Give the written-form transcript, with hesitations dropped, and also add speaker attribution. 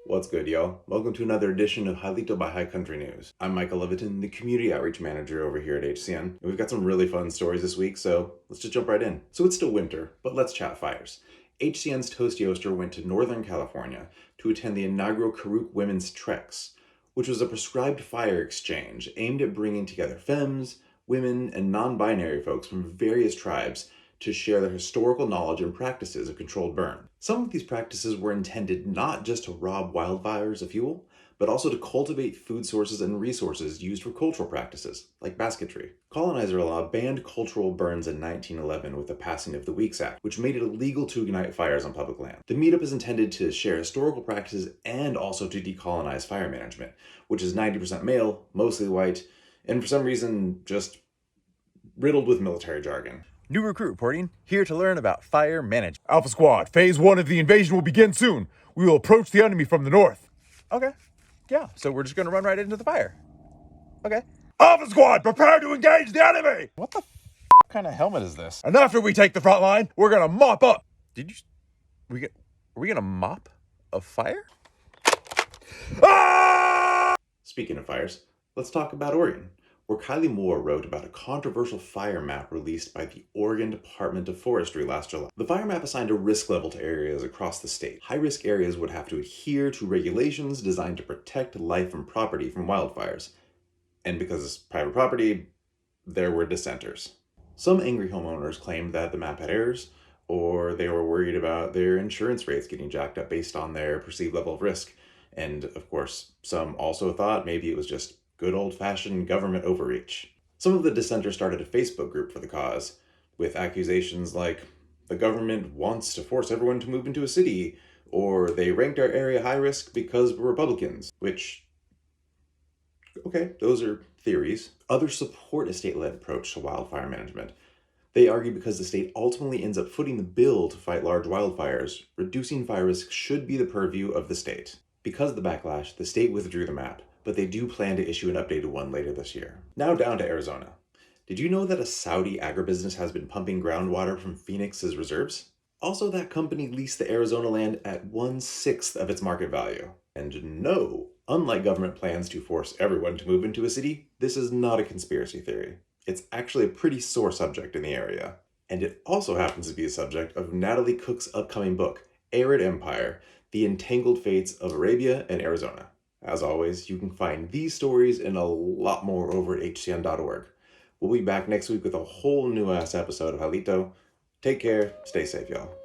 Speaker 1: What's good, y'all? Welcome to another edition of Halito by High Country News. I'm Michael Leveton, the Community Outreach Manager over here at HCN, and we've got some really fun stories this week, so let's just jump right in. So it's still winter, but let's chat fires. HCN's Toast Yoster went to Northern California to attend the inaugural Karuk Women's Treks, which was a prescribed fire exchange aimed at bringing together femmes, women, and non-binary folks from various tribes to share their historical knowledge and practices of controlled burn. Some of these practices were intended not just to rob wildfires of fuel, but also to cultivate food sources and resources used for cultural practices, like basketry. Colonizer law banned cultural burns in 1911 with the passing of the Weeks Act, which made it illegal to ignite fires on public land. The meetup is intended to share historical practices and also to decolonize fire management, which is 90% male, mostly white, and for some reason just riddled with military jargon.
Speaker 2: New recruit reporting, here to learn about fire management.
Speaker 3: Alpha Squad, Phase 1 of the invasion will begin soon. We will approach the enemy from the north.
Speaker 2: Okay, yeah, so we're just gonna run right into the fire. Okay.
Speaker 3: Alpha Squad, prepare to engage the enemy!
Speaker 2: What the kind of helmet is this?
Speaker 3: And after we take the front line, we're gonna mop up.
Speaker 2: Are we gonna mop a fire?
Speaker 3: Ah!
Speaker 1: Speaking of fires, let's talk about Oregon, where Kylie Moore wrote about a controversial fire map released by the Oregon Department of Forestry last July. The fire map assigned a risk level to areas across the state. High-risk areas would have to adhere to regulations designed to protect life and property from wildfires. And because it's private property, there were dissenters. Some angry homeowners claimed that the map had errors, or they were worried about their insurance rates getting jacked up based on their perceived level of risk. And of course, some also thought maybe it was just good old-fashioned government overreach. Some of the dissenters started a Facebook group for the cause, with accusations like, the government wants to force everyone to move into a city, or they ranked our area high risk because we're Republicans, which, okay, those are theories. Others support a state-led approach to wildfire management. They argue because the state ultimately ends up footing the bill to fight large wildfires, reducing fire risk should be the purview of the state. Because of the backlash, the state withdrew the map, but they do plan to issue an updated one later this year. Now down to Arizona. Did you know that a Saudi agribusiness has been pumping groundwater from Phoenix's reserves? Also, that company leased the Arizona land at 1/6 of its market value. And no, unlike government plans to force everyone to move into a city, this is not a conspiracy theory. It's actually a pretty sore subject in the area. And it also happens to be a subject of Natalie Koch's upcoming book, Arid Empire, The Entangled Fates of Arabia and Arizona. As always, you can find these stories and a lot more over at hcn.org. We'll be back next week with a whole new ass episode of Halito. Take care, stay safe, y'all.